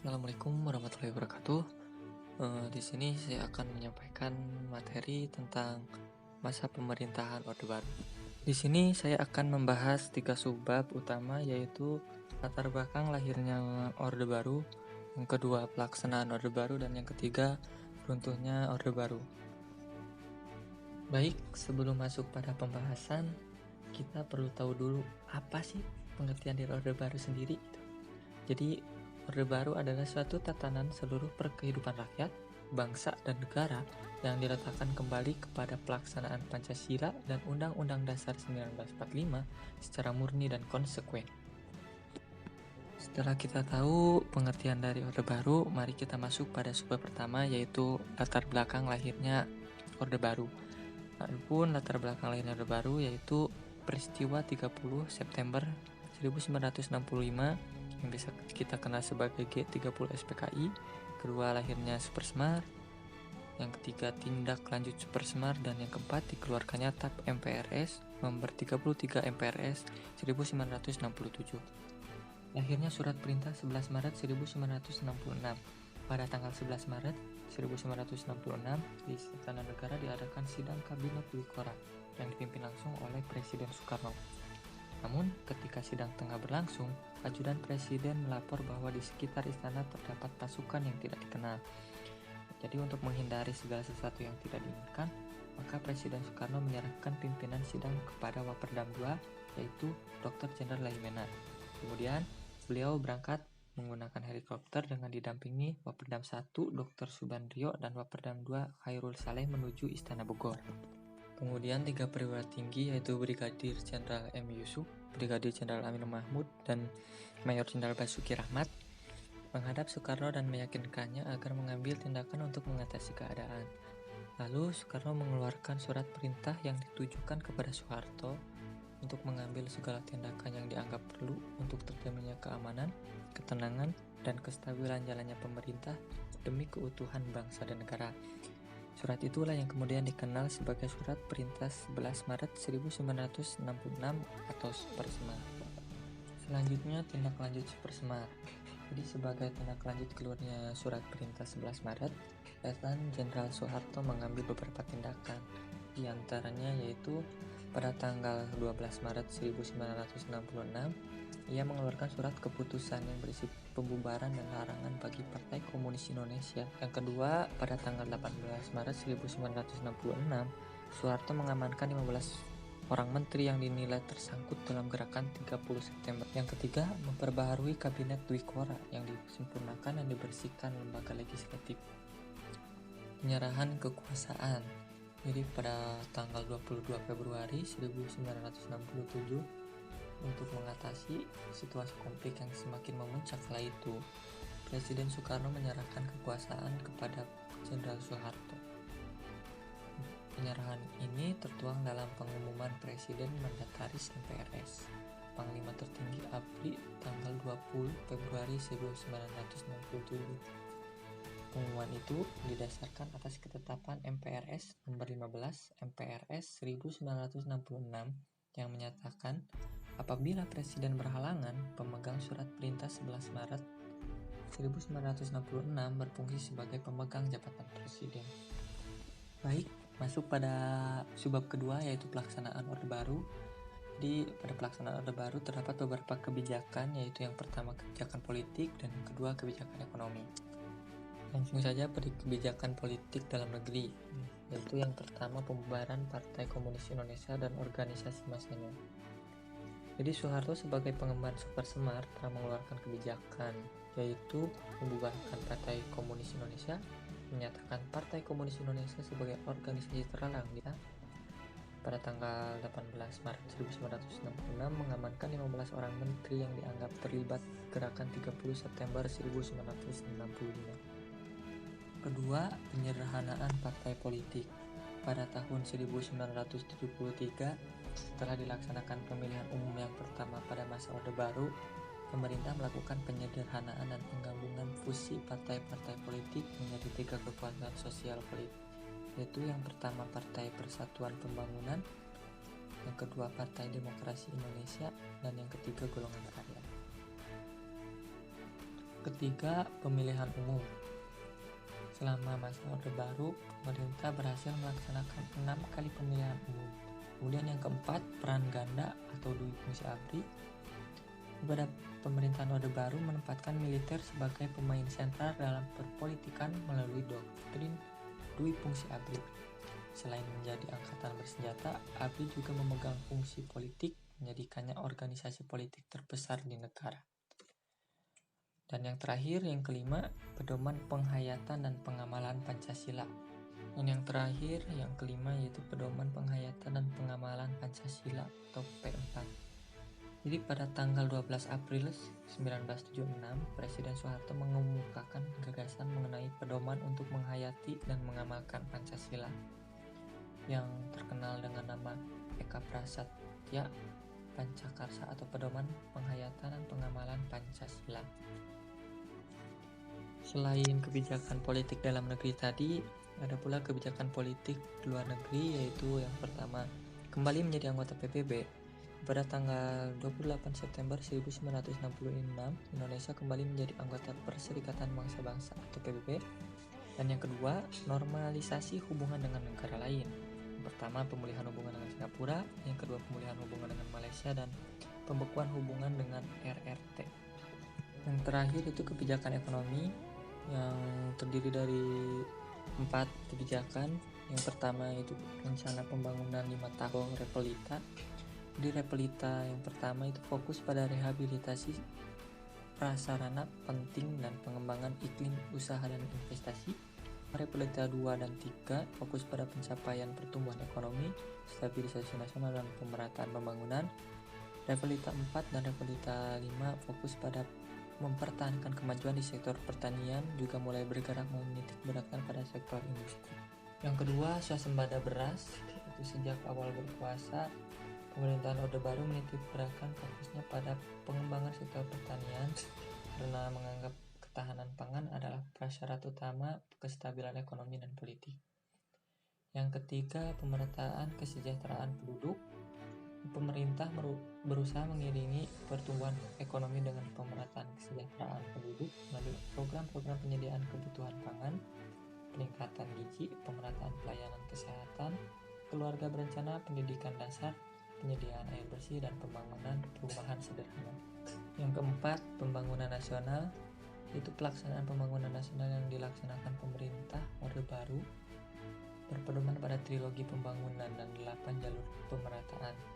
Assalamualaikum warahmatullahi wabarakatuh. Di sini saya akan menyampaikan materi tentang masa pemerintahan Orde Baru. Di sini saya akan membahas 3 subbab utama, yaitu latar belakang lahirnya Orde Baru, yang kedua pelaksanaan Orde Baru, dan yang ketiga runtuhnya Orde Baru. Baik, sebelum masuk pada pembahasan, kita perlu tahu dulu apa sih pengertian dari Orde Baru sendiri. Jadi, Orde Baru adalah suatu tatanan seluruh perkehidupan rakyat, bangsa, dan negara yang diletakkan kembali kepada pelaksanaan Pancasila dan Undang-Undang Dasar 1945 secara murni dan konsekuen. Setelah kita tahu pengertian dari Orde Baru, mari kita masuk pada subbab pertama, yaitu latar belakang lahirnya Orde Baru. Adapun latar belakang lahirnya Orde Baru yaitu peristiwa 30 September 1965 yang bisa kita kenal sebagai G30 SPKI, kedua lahirnya Super Semar, yang ketiga tindak lanjut Super Semar, dan yang keempat dikeluarkannya TAP MPRS nomor 33 MPRS 1967. Lahirnya Surat Perintah 11 Maret 1966. Pada tanggal 11 Maret 1966 di Istana Negara diadakan sidang Kabinet Dwi Korah yang dipimpin langsung oleh Presiden Soekarno. Namun, ketika sidang tengah berlangsung, ajudan presiden melapor bahwa di sekitar istana terdapat pasukan yang tidak dikenal. Jadi, untuk menghindari segala sesuatu yang tidak diinginkan, maka Presiden Soekarno menyerahkan pimpinan sidang kepada Waperdam II, yaitu Dr. Jenderal Laimena. Kemudian, beliau berangkat menggunakan helikopter dengan didampingi Waperdam I, Dr. Subandrio, dan Waperdam II, Khairul Saleh menuju Istana Bogor. Kemudian 3 perwira tinggi, yaitu Brigadir Jenderal M. Yusuf, Brigadir Jenderal Amin Mahmud, dan Mayor Jenderal Basuki Rahmat, menghadap Soekarno dan meyakinkannya agar mengambil tindakan untuk mengatasi keadaan. Lalu Soekarno mengeluarkan surat perintah yang ditujukan kepada Soeharto untuk mengambil segala tindakan yang dianggap perlu untuk terjaminnya keamanan, ketenangan, dan kestabilan jalannya pemerintah demi keutuhan bangsa dan negara. Surat itulah yang kemudian dikenal sebagai Surat Perintah 11 Maret 1966 atau Super Semar. Selanjutnya, tindak lanjut Super Semar. Jadi sebagai tindak lanjut keluarnya Surat Perintah 11 Maret, Letnan Jenderal Soeharto mengambil beberapa tindakan. Di antaranya yaitu pada tanggal 12 Maret 1966, ia mengeluarkan surat keputusan yang berisi pembubaran dan larangan bagi Partai Komunis Indonesia. Yang kedua, pada tanggal 18 Maret 1966, Soeharto mengamankan 15 orang menteri yang dinilai tersangkut dalam gerakan 30 September. Yang ketiga, memperbaharui Kabinet Dwi Korah yang disempurnakan dan dibersihkan lembaga legislatif. Penyerahan kekuasaan. Jadi pada tanggal 22 Februari 1967, untuk mengatasi situasi konflik yang semakin memuncak kala itu, Presiden Soekarno menyerahkan kekuasaan kepada Jenderal Soeharto. Penyerahan ini tertuang dalam pengumuman Presiden Mandataris MPRS Panglima Tertinggi ABRI tanggal 20 Februari 1967. Pengumuman itu didasarkan atas ketetapan MPRS nomor 15 MPRS 1966 yang menyatakan apabila Presiden berhalangan, pemegang Surat Perintah 11 Maret 1966 berfungsi sebagai pemegang jabatan Presiden. Baik, masuk pada subbab kedua, yaitu pelaksanaan Orde Baru. Di pada pelaksanaan Orde Baru terdapat beberapa kebijakan, yaitu yang pertama kebijakan politik dan yang kedua kebijakan ekonomi. Langsung saja pada kebijakan politik dalam negeri, yaitu yang pertama pembubaran Partai Komunis Indonesia dan organisasi masanya. Jadi Soeharto sebagai pengemban Super Semar telah mengeluarkan kebijakan, yaitu membubarkan Partai Komunis Indonesia, menyatakan Partai Komunis Indonesia sebagai organisasi terlarang. Pada tanggal 18 Maret 1966 mengamankan 15 orang menteri yang dianggap terlibat gerakan 30 September 1965. Kedua, penyederhanaan partai politik. Pada tahun 1973, setelah dilaksanakan pemilihan umum yang pertama pada masa Orde Baru, pemerintah melakukan penyederhanaan dan penggabungan fusi partai-partai politik menjadi 3 kekuatan sosial politik, yaitu yang pertama Partai Persatuan Pembangunan, yang kedua Partai Demokrasi Indonesia, dan yang ketiga Golongan Karya. Ketiga, pemilihan umum. Selama masa Orde Baru, pemerintah berhasil melaksanakan 6 kali pemilihan umum. Kemudian yang keempat, peran ganda atau dui fungsi ABRI. Pada pemerintahan Orde Baru menempatkan militer sebagai pemain sentral dalam perpolitikan melalui doktrin dui fungsi ABRI. Selain menjadi angkatan bersenjata, ABRI juga memegang fungsi politik, menjadikannya organisasi politik terbesar di negara. Dan yang terakhir, yang kelima, pedoman penghayatan dan pengamalan Pancasila. Dan yang terakhir, yang kelima, yaitu pedoman penghayatan dan pengamalan Pancasila atau P4. Jadi pada tanggal 12 April 1976, Presiden Soeharto mengemukakan gagasan mengenai pedoman untuk menghayati dan mengamalkan Pancasila yang terkenal dengan nama Eka Prasatya Pancakarsa atau pedoman penghayatan dan pengamalan Pancasila. Selain kebijakan politik dalam negeri tadi, ada pula kebijakan politik luar negeri, yaitu yang pertama, kembali menjadi anggota PBB. Pada tanggal 28 September 1966, Indonesia kembali menjadi anggota Perserikatan Bangsa-Bangsa atau PBB. Dan yang kedua, normalisasi hubungan dengan negara lain. Yang pertama, pemulihan hubungan dengan Singapura. Yang kedua, pemulihan hubungan dengan Malaysia. Dan pembekuan hubungan dengan RRT. Yang terakhir itu kebijakan ekonomi yang terdiri dari 4 kebijakan. Yang pertama itu rencana pembangunan 5 tahun Repelita. Di Repelita yang pertama itu fokus pada rehabilitasi prasarana penting dan pengembangan iklim usaha dan investasi. Repelita 2 dan 3 fokus pada pencapaian pertumbuhan ekonomi, stabilisasi nasional dan pemerataan pembangunan. Repelita 4 dan Repelita 5 fokus pada mempertahankan kemajuan di sektor pertanian, juga mulai bergerak menitik beratkan pada sektor industri. Yang kedua, swasembada beras. Itu sejak awal berkuasa, pemerintahan Orde Baru menitik beratkan fokusnya pada pengembangan sektor pertanian karena menganggap ketahanan pangan adalah prasyarat utama kestabilan ekonomi dan politik. Yang ketiga, pemerataan kesejahteraan penduduk. Pemerintah berusaha mengiringi pertumbuhan ekonomi dengan pemerataan kesejahteraan penduduk melalui program-program penyediaan kebutuhan pangan, peningkatan gizi, pemerataan pelayanan kesehatan, keluarga berencana, pendidikan dasar, penyediaan air bersih, dan pembangunan perumahan sederhana. Yang keempat, pembangunan nasional, yaitu pelaksanaan pembangunan nasional yang dilaksanakan pemerintah Orde Baru berpedoman pada trilogi pembangunan dan 8 jalur pemerataan.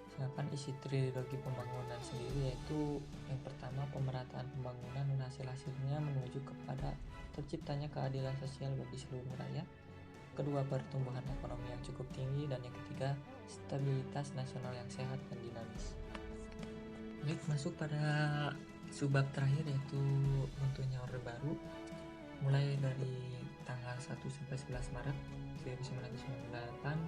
Sedangkan isi trilogi pembangunan sendiri yaitu yang pertama, pemerataan pembangunan dan hasil-hasilnya menuju kepada terciptanya keadilan sosial bagi seluruh rakyat. Kedua, pertumbuhan ekonomi yang cukup tinggi. Dan yang ketiga, stabilitas nasional yang sehat dan dinamis. Baik, masuk pada subbab terakhir yaitu runtuhnya Orde Baru. Mulai dari tanggal 1 sampai 11 Maret 1998,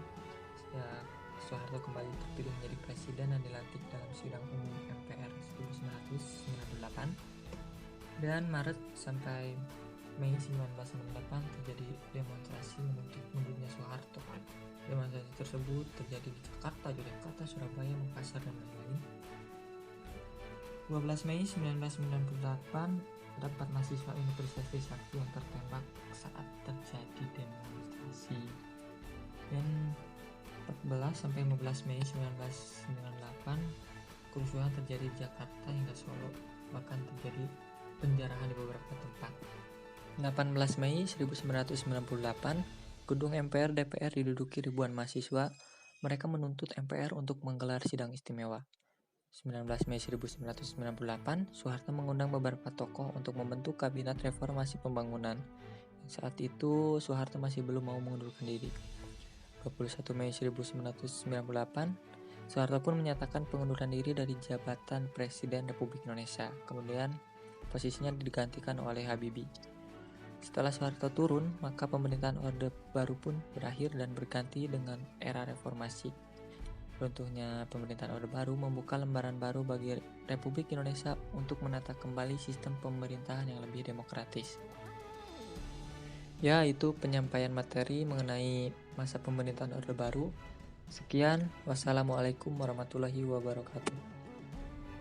sejak Soeharto kembali terpilih menjadi presiden dan dilantik dalam sidang umum MPR 1998. Dan Maret sampai Mei 1998 terjadi demonstrasi menuntut mundurnya Soeharto. Demonstrasi tersebut terjadi di Jakarta, Yogyakarta, Surabaya, Makassar, dan lain-lain. 12 Mei 1998 terdapat mahasiswa Universitas Trisakti yang tertembak saat terjadi demonstrasi. Dan 14 sampai 15 Mei 1998 kerusuhan terjadi di Jakarta hingga Solo, bahkan terjadi penjarahan di beberapa tempat. 18 Mei 1998 gedung MPR DPR diduduki ribuan mahasiswa. Mereka menuntut MPR untuk menggelar sidang istimewa. 19 Mei 1998 Soeharto mengundang beberapa tokoh untuk membentuk kabinet reformasi pembangunan. Saat itu Soeharto masih belum mau mengundurkan diri. 21 Mei 1998 Soeharto pun menyatakan pengunduran diri dari jabatan Presiden Republik Indonesia. Kemudian posisinya digantikan oleh Habibie. Setelah Soeharto turun, maka pemerintahan Orde Baru pun berakhir dan berganti dengan era reformasi. Runtuhnya pemerintahan Orde Baru membuka lembaran baru bagi Republik Indonesia untuk menata kembali sistem pemerintahan yang lebih demokratis. Ya, itu penyampaian materi mengenai masa pemerintahan Orde Baru. Sekian, wassalamualaikum warahmatullahi wabarakatuh.